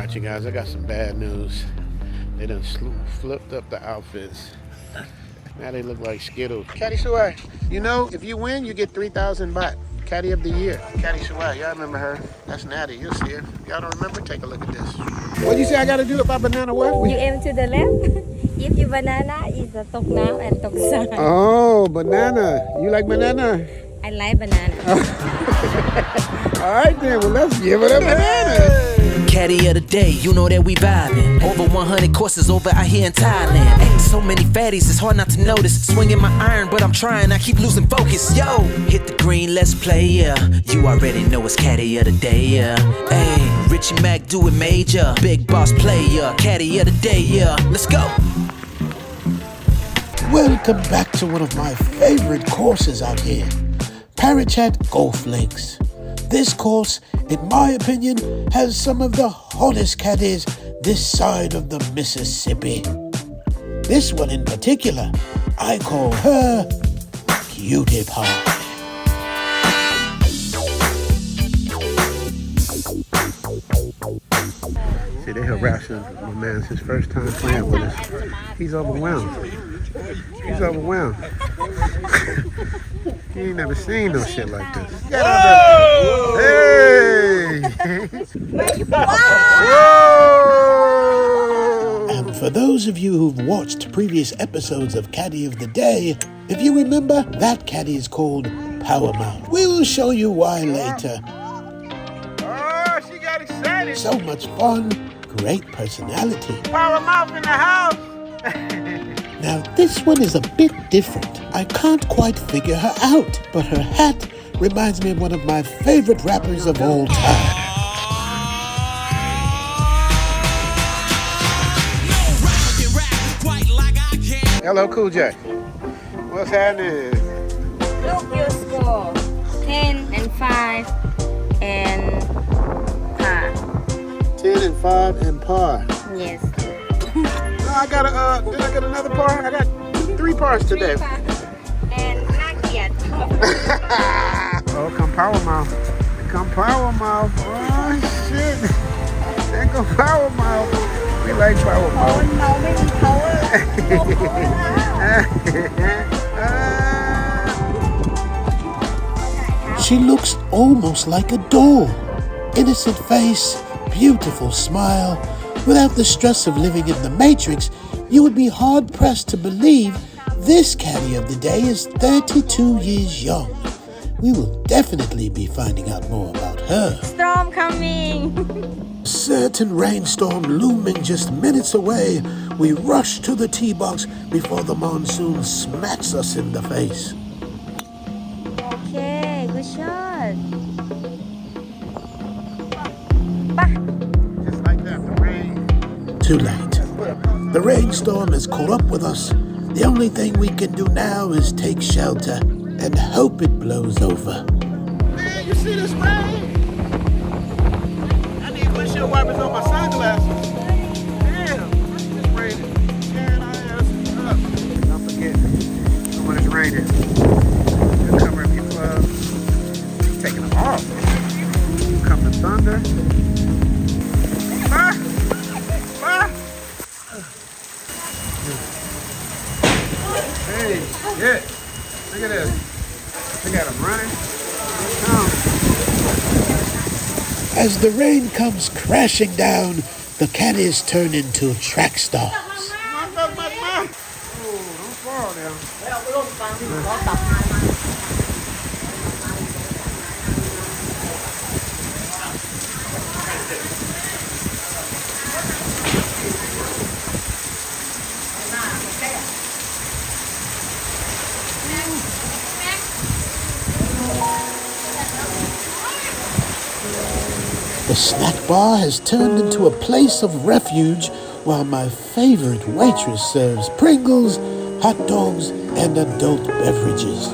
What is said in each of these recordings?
Alright, you guys, I got some bad news. They done flipped up the outfits. Now they look like Skittles. Caddy Suai, you know, if you win, you get 3,000 baht. Caddy of the year. Caddy Suai, y'all remember her? That's Natty, you'll see her. Y'all don't remember? Take a look at this. What'd you say I gotta do if I banana what? You aim to the left. If you banana, is a tok now and tok side. Oh, banana. You like banana? I like banana. Alright then, well let's give it a banana. Caddy of the day, you know that we vibing. Over 100 courses over out here in Thailand. Ain't so many fatties, it's hard not to notice. Swinging my iron, but I'm trying, I keep losing focus. Yo, hit the green, let's play, yeah. You already know it's Caddy of the day, yeah. Hey, Richie Mac do it major. Big boss player, Caddy of the day, yeah. Let's go. Welcome back to one of my favorite courses out here, Parachat Golf Links. This course, in my opinion, has some of the hottest caddies this side of the Mississippi. This one in particular, I call her Cutie Pie. See, they harassing my man. It's his first time playing with us. He's overwhelmed. He's overwhelmed. He ain't never seen no shit like this. Hey! Whoa! And for those of you who've watched previous episodes of Caddy of the Day, if you remember, that caddy is called Power Mouth. We will show you why later. Oh, she got excited. So much fun, great personality. Power Mouth in the house. Now this one is a bit different. I can't quite figure her out, but her hat reminds me of one of my favorite rappers of all time. Hello, Cool J. What's happening? Look your score. 10 and 5 and par. 10 and 5 and par. Yes. No, I got did I get another par? I got 3 pars today. 3 par. And not yet. Oh, come Power Mouth. Come Power Mouth. Oh, shit. There go Power Mouth. We like Power Mouth. She looks almost like a doll. Innocent face, beautiful smile. Without the stress of living in the Matrix, you would be hard-pressed to believe this caddy of the day is 32 years young. We will definitely be finding out more about her. Storm coming. A certain rainstorm looming just minutes away, we rush to the tee box before the monsoon smacks us in the face. Okay, good shot. Just like that, the rain. Too late. The rainstorm has caught up with us. The only thing we can do now is take shelter and hope it blows over. Man, you see this rain? I need windshield wipers on my sunglasses. Damn, it's raining. Tearing our asses up. Don't forget, when it's raining, just cover up your gloves. Taking them off. Come the thunder. Ah! Ah! Hey, shit. Look at this. Look at them running. As the rain comes crashing down, the caddies turn into track stars. Oh, don't fall down. The snack bar has turned into a place of refuge while my favorite waitress serves Pringles, hot dogs, and adult beverages.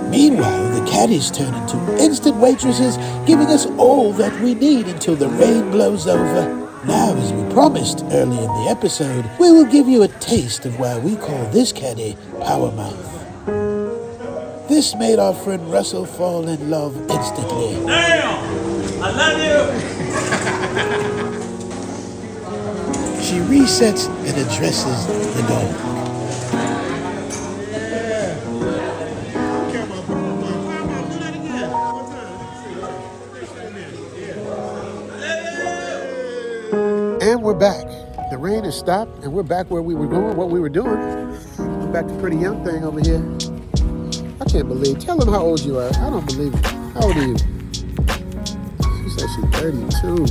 Meanwhile, the caddies turn into instant waitresses, giving us all that we need until the rain blows over. Now, as we promised early in the episode, we will give you a taste of why we call this caddy Power Mouth. This made our friend Russell fall in love instantly. Damn! I love you! she resets and addresses the dog. And we're back. The rain has stopped, and we're back where we were going, what we were doing. I'm back to pretty young thing over here. I can't believe. Tell them how old you are. I don't believe it. How old are you? She said she's 32.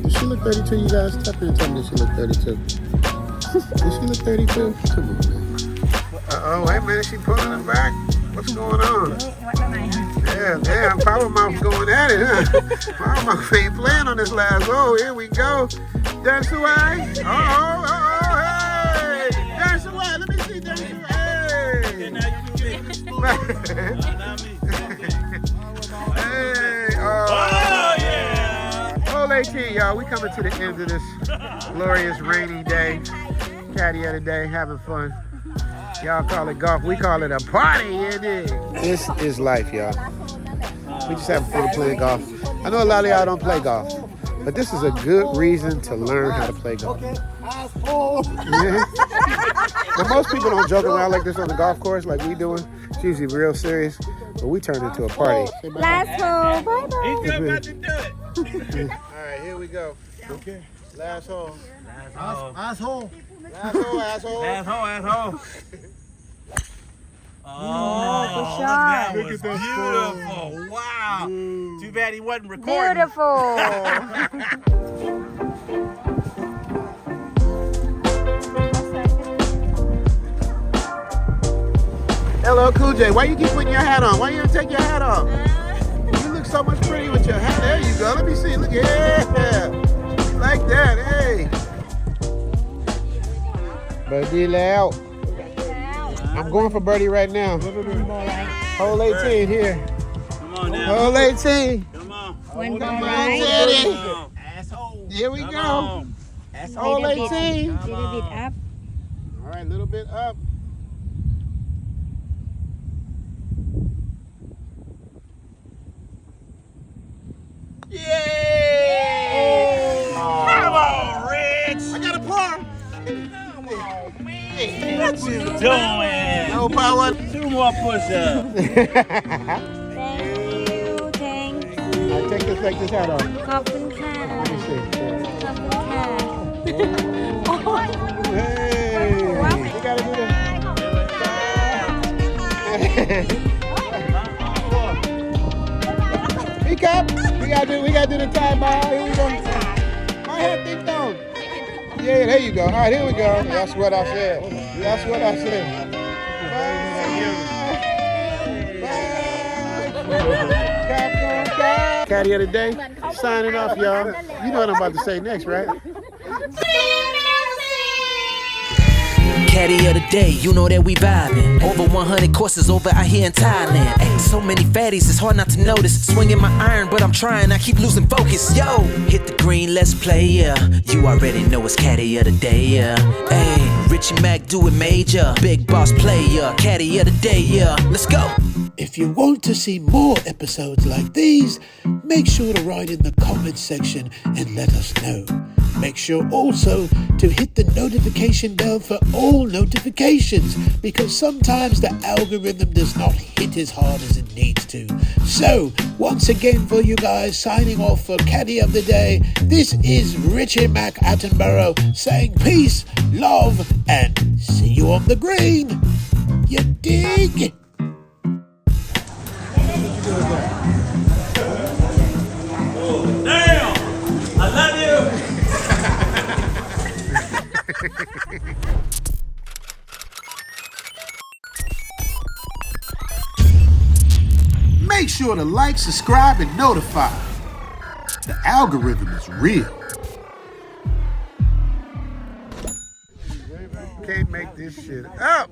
Does she look 32, you guys? Tap in and tell me she look 32. Does she look 32? Come on, man. Uh-oh, wait a minute. She pulling it back. What's going on? Yeah, damn. Power Mouth going at it, huh? Power Mouth ain't playing on this last. Oh, here we go. Dance away. Uh-oh, hey. Dance away. Let me see dance away. Hey, oh yeah! Hole 18, y'all. We coming to the end of this glorious rainy day. Caddy of the day, having fun. Y'all call it golf. We call it a party, isn't it? This is life, y'all. We just having fun playing golf. I know a lot of y'all don't play golf, but this is a good reason to learn how to play golf. Yeah. But most people don't joke around like this on the golf course like we doing. It's usually real serious, but we turn into a party. Last hole. Bye-bye. He's about to do it. All right, here we go. Okay. Last hole. Asshole. Last hole, asshole. Last hole, asshole. Oh, good shot. Look at that beautiful. Wow. Too bad he wasn't recording. Beautiful. Hello, Cool J. Why you keep putting your hat on? Why you don't take your hat off? You look so much pretty with your hat. There you go. Let me see. Look, yeah. Like that. Hey. Birdie out. I'm going for birdie right now. Hole 18 here. Come on now. Hole 18. Come on. One Come ball on, right. Caddy. Asshole. Here we Come go. on. Hole 18. Little bit up. All right, a little bit up. Yay! Come on, Rich. I got a par. What you doing? No power. 2 more push-ups. Thank you. Thank you. I take this, take this hat off. ขอบคุณค่ะ Let me see. ขอบคุณค่ะ Hey, you gotta do this. Speak up. We gotta do the time ball. Here we go. My head ding dong. Yeah, there you go. All right, here we go. That's what I said. That's what I said. Bye. Caddy of the day, signing off, y'all. You know what I'm about to say next, right? Caddy of the day, you know that we vibing. Over 100 courses over out here in Thailand. Ay, so many fatties, it's hard not to notice. Swinging my iron, but I'm trying, I keep losing focus. Yo, hit the green, let's play, yeah. You already know it's Caddy of the day, yeah. Hey, Richie Mac, do it major. Big boss player, Caddy of the day, yeah. Let's go. If you want to see more episodes like these, make sure to write in the comments section and let us know. Make sure also to hit the notification bell for all notifications, because sometimes the algorithm does not hit as hard as it needs to. So, once again for you guys, signing off for Caddy of the Day, this is Richie Mac Attenborough saying peace, love, and see you on the green. You dig? Damn! I love you! Make sure to like, subscribe, and notify. The algorithm is real. Can't make this shit up.